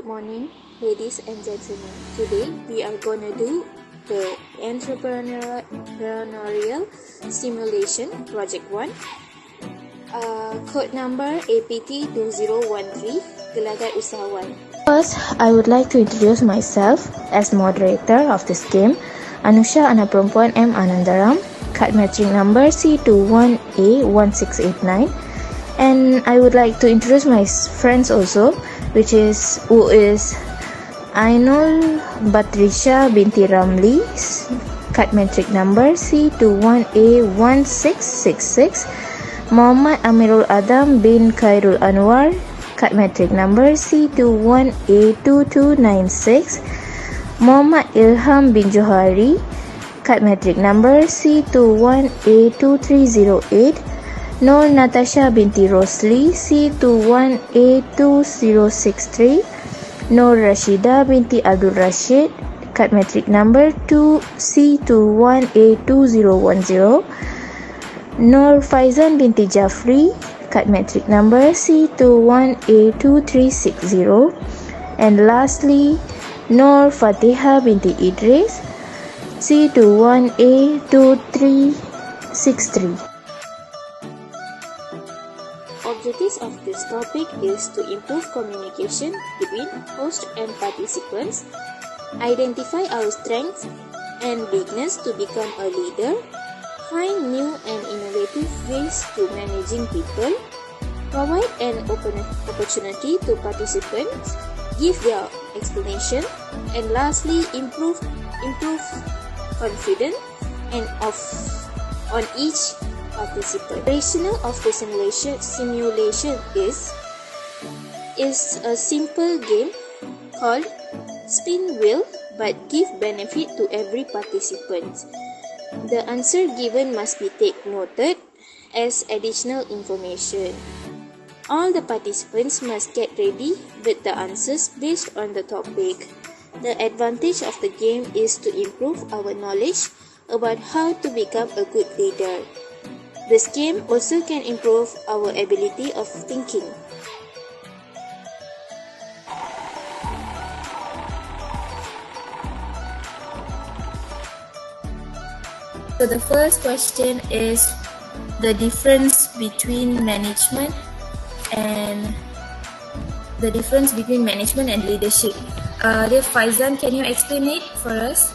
Good morning, ladies and gentlemen. Today we are gonna do the entrepreneurial simulation project 1. Code number APT2013, Gelagat Usahawan. First, I would like to introduce myself as moderator of this game, Anusha Anak Perempuan M. Anandaram, card metric number C21A1689. And I would like to introduce my friends also, who is Ainul Batrisha binti Ramli, card metric number C21A1666, Muhammad Amirul Adam bin Khairul Anwar, card metric number C21A2296, Muhammad Ilham bin Johari, card metric number C21A2308, Nur Natasha binti Rosli, C21A2063, Nur Rashida binti Abdul Rashid, card metric number C21A2010, Nur Faizan binti Jafri, card metric number C21A2360, and lastly Nur Fatiha binti Idris, C21A2363. Objectives of this topic is to improve communication between host and participants, identify our strengths and weakness to become a leader, find new and innovative ways to managing people, provide an opportunity to participants, give their explanation, and lastly improve confidence and on each participant. The rationale of the simulation is a simple game called spin wheel but give benefit to every participant. The answer given must be noted as additional information. All the participants must get ready with the answers based on the topic. The advantage of the game is to improve our knowledge about how to become a good leader. This game also can improve our ability of thinking. So the first question is the difference between management and leadership. Dear Faizan, can you explain it for us?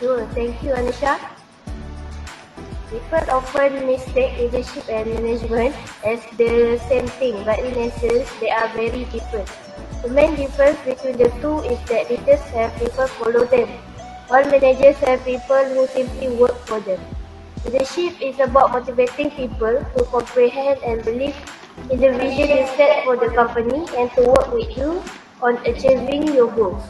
Sure, thank you, Anusha. People often mistake leadership and management as the same thing, but in essence, they are very different. The main difference between the two is that leaders have people follow them, while managers have people who simply work for them. Leadership is about motivating people to comprehend and believe in the vision you set for the company and to work with you on achieving your goals.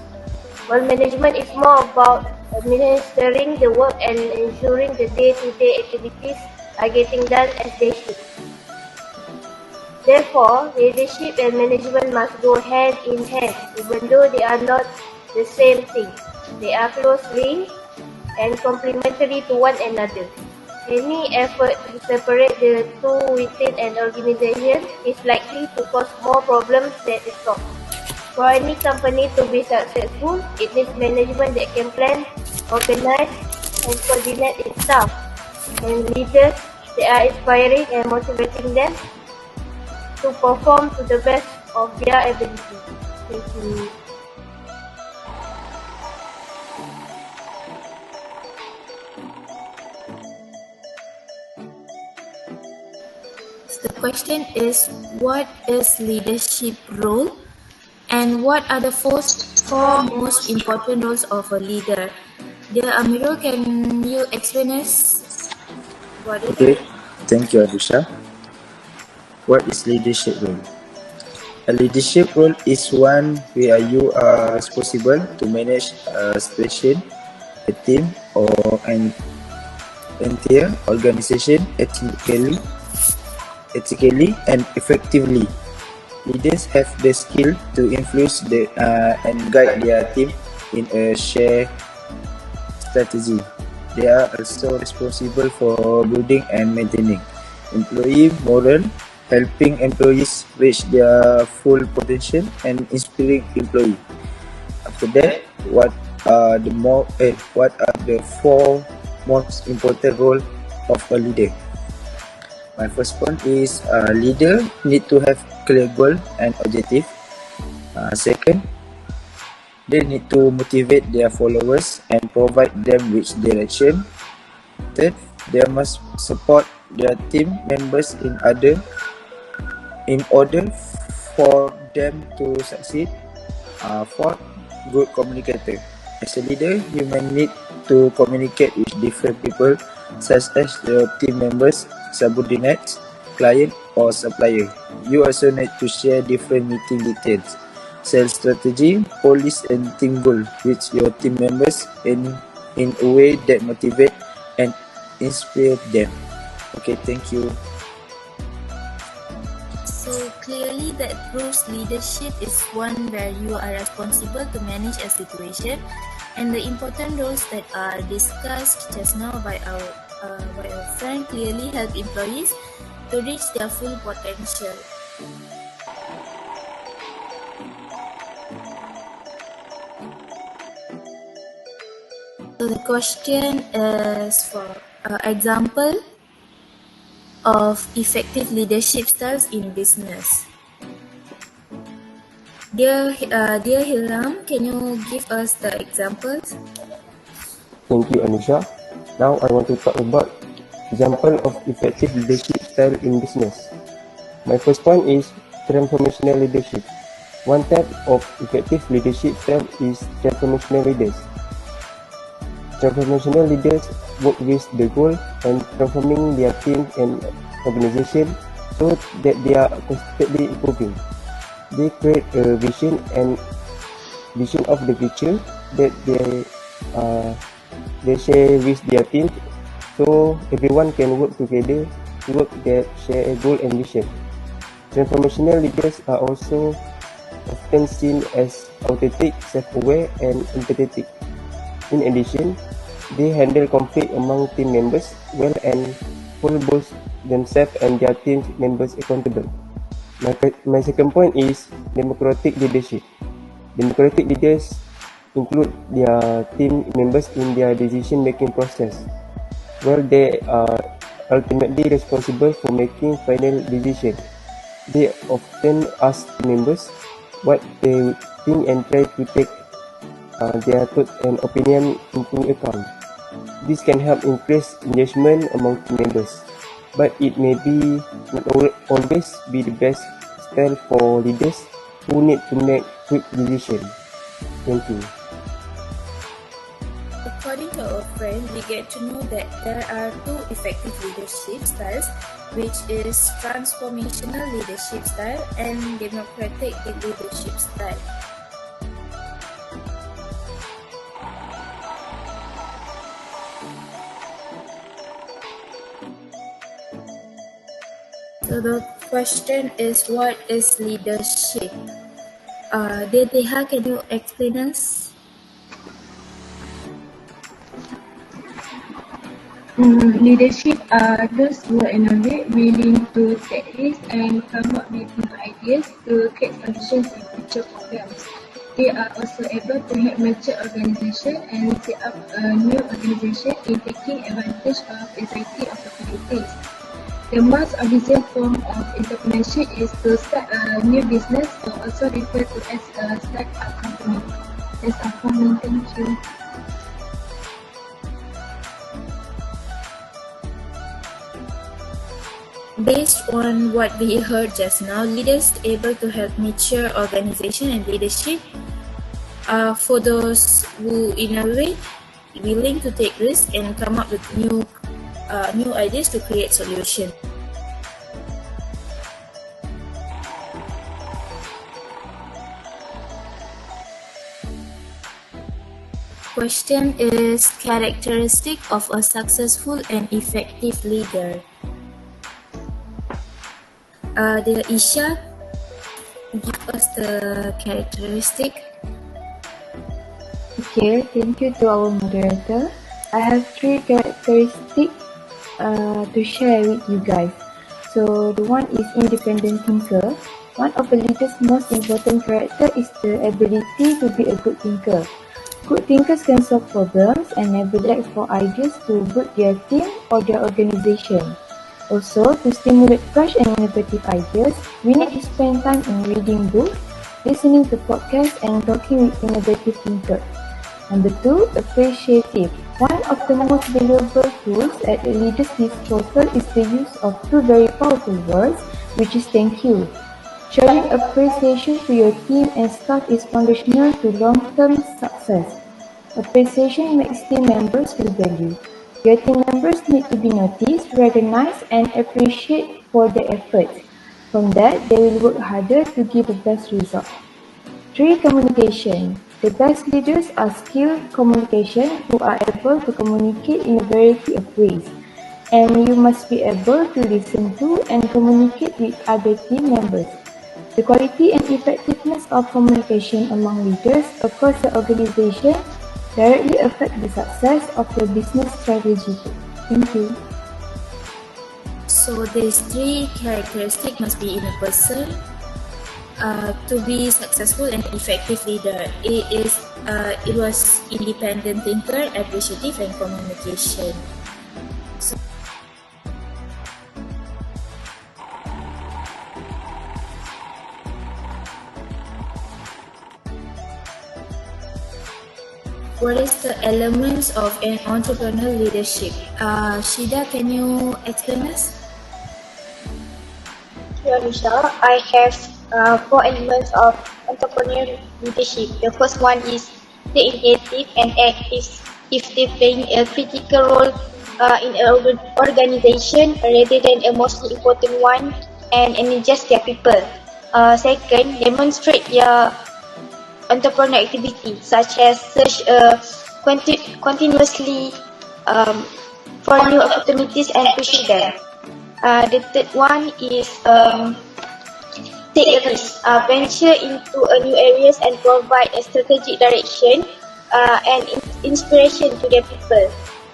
While management is more about administering the work and ensuring the day-to-day activities are getting done as they should. Therefore, leadership and management must go hand in hand, even though they are not the same thing. They are closely and complementary to one another. Any effort to separate the two within an organization is likely to cause more problems than it solves. For any company to be successful, it needs management that can plan, organize, and coordinate its staff, and leaders that are inspiring and motivating them to perform to the best of their ability. Thank you. The question is, what is leadership role? And what are the four most important roles of a leader? Dear Amirul, can you explain us what it is? Okay, thank you, Adusha. What is leadership role? A leadership role is one where you are responsible to manage a situation, a team, or an entire organization ethically and effectively. Leaders have the skill to influence and guide their team in a shared strategy. They are also responsible for building and maintaining employee morale, helping employees reach their full potential and inspiring employee. After that, what are the four most important role of a leader? My first point is leader need to have clear goal and objective. Second, they need to motivate their followers and provide them with direction. Third, they must support their team members in order for them to succeed. Fourth, good communicator. As a leader, you may need to communicate with different people such as your team members, subordinates, client or supplier. You also need to share different meeting details, sales strategy, policy and team goal with your team members in a way that motivate and inspire them. Okay, thank you. So clearly that proves leadership is one where you are responsible to manage a situation, and the important roles that are discussed just now by our friend clearly help employees to reach their full potential. So the question is for example of effective leadership styles in business. Dear Hiram, can you give us the examples? Thank you, Anisha. Now I want to talk about example of effective leadership style in business. My first point is transformational leadership. One type of effective leadership style is transformational leaders. Transformational leaders work with the goal and transforming their team and organization so that they are constantly improving. They create a vision of the future that they share with their team, so everyone can work together towards their shared goal and vision. Transformational leaders are also often seen as authentic, self-aware, and empathetic. In addition, they handle conflict among team members well and hold both themselves and their team members accountable. My second point is democratic leadership. Democratic leaders include their team members in their decision-making process. While they are ultimately responsible for making final decisions, they often ask members what they think and try to take their thoughts and opinion into account. This can help increase engagement among team members, but it may not always be the best style for leaders who need to make quick decisions. Thank you. According to our friend, we get to know that there are two effective leadership styles, which is transformational leadership style and democratic leadership style. So the question is, what is leadership? Deha, can you explain us? Leadership are those who are innovate, willing to take risks and come up with new ideas to create solutions in future problems. They are also able to help mature organizations and set up a new organization in taking advantage of exciting opportunities. The most obvious form of entrepreneurship is to start a new business, or also referred to as a start-up company. That's all for me. Thank you. Based on what we heard just now, leaders able to help mature organization and leadership are for those who innovate, willing to take risks and come up with new ideas to create solutions. Question is characteristic of a successful and effective leader. Dear Isha, give us the characteristic. Okay, thank you to our moderator. I have 3 characteristics to share with you guys. So the one is independent thinker. One of a leader's most important character is the ability to be a good thinker. Good thinkers can solve problems and never lack for ideas to boost their team or their organization. Also, to stimulate fresh and innovative ideas, we need to spend time in reading books, listening to podcasts, and talking with innovative thinkers. Number 2, appreciative. One of the most valuable tools at a leader's disposal is the use of two very powerful words, which is thank you. Showing appreciation to your team and staff is foundational to long-term success. Appreciation makes team members feel valued. Your team members need to be noticed, recognized, and appreciated for their efforts. From that, they will work harder to give the best result. 3. Communication. The best leaders are skilled communication who are able to communicate in a variety of ways. And you must be able to listen to and communicate with other team members. The quality and effectiveness of communication among leaders across the organization directly affect the success of your business strategy. Thank you. So these three characteristics must be in a person to be successful and effective leader. It was independent thinker, appreciative, and communication. What is the elements of an entrepreneurial leadership? Shida, can you explain us? Sure, Nisha. I have 4 elements of entrepreneurial leadership. The first one is the initiative and active if they playing a critical role in an organization rather than a most important one and energize their people. Second, demonstrate their entrepreneurial activity such as search continuously for new opportunities and pushing them. The third one is take a risk, venture into new areas and provide a strategic direction and inspiration to their people.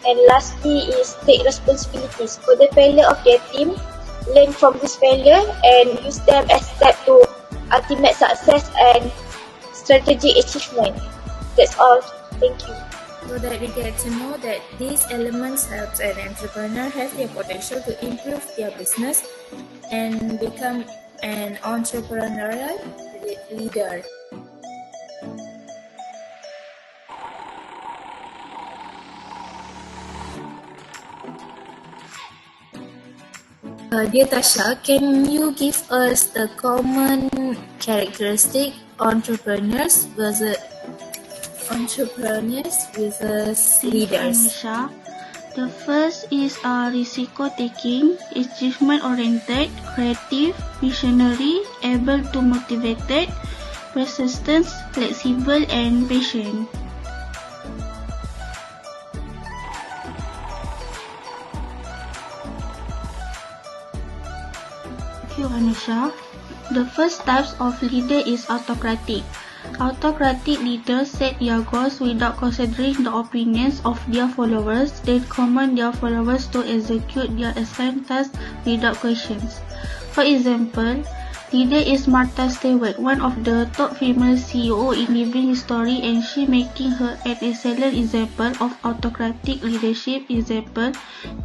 And lastly is take responsibilities for the failure of their team, learn from this failure and use them as step to ultimate success and strategic achievement. That's all. Thank you. So that we get to know that these elements help an entrepreneur have the potential to improve their business and become an entrepreneurial leader. Dear Tasha, can you give us the common characteristic entrepreneurs versus leaders? Anisha. The first is risiko taking, achievement oriented, creative, visionary, able to motivated, persistent, flexible, and patient. Thank you, Anisha. The first types of leader is autocratic. Autocratic leaders set their goals without considering the opinions of their followers. They command their followers to execute their assigned tasks without questions. For example, leader is Martha Stewart, one of the top female CEO in living history, and she making her an excellent example of autocratic leadership example,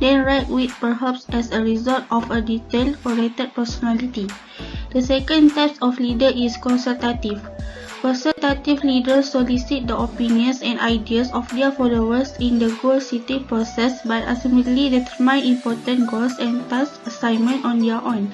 then right with perhaps as a result of a detail-oriented personality. The second type of leader is consultative. Consultative leaders solicit the opinions and ideas of their followers in the goal-setting process but ultimately determine important goals and task assignment on their own.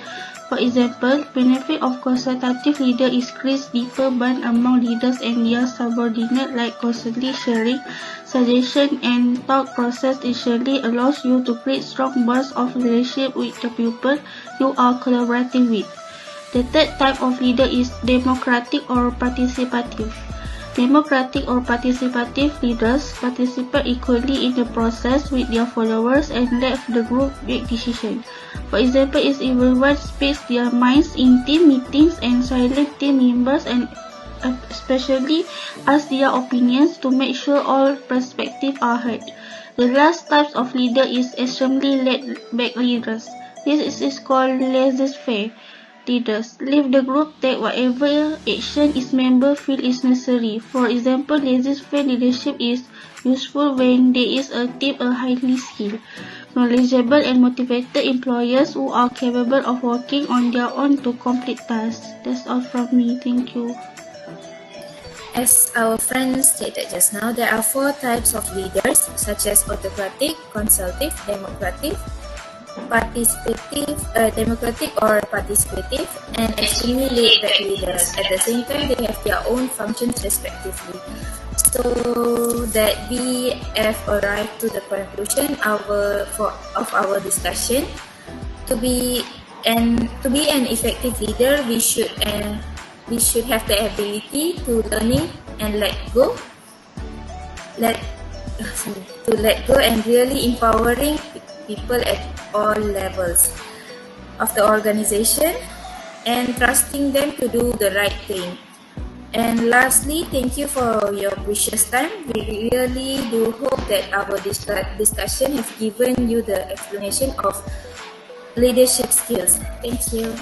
For example, benefit of consultative leader is create deeper bond among leaders and their subordinates, like constantly sharing suggestions and thought process initially allows you to create strong bonds of relationship with the people you are collaborating with. The third type of leader is democratic or participative. Democratic or participative leaders participate equally in the process with their followers and let the group make decisions. For example, if everyone speaks their minds in team meetings and silent team members and especially ask their opinions to make sure all perspectives are heard. The last type of leader is extremely laid-back leaders. This is called laissez-faire leaders. Leave the group take whatever action its member feel is necessary. For example, laissez-faire leadership is useful when there is a team of highly skilled, knowledgeable and motivated employees who are capable of working on their own to complete tasks. That's all from me. Thank you. As our friend stated just now, there are 4 types of leaders, such as autocratic, consultative, democratic or participative, and extremely laid-back leaders. At the same time, they have their own functions respectively. So that we have arrived to the conclusion of our discussion. To be an effective leader, we should have the ability to learning and let go and really empowering people at all levels of the organization and trusting them to do the right thing. And lastly, thank you for your precious time. We really do hope that our discussion has given you the explanation of leadership skills. Thank you.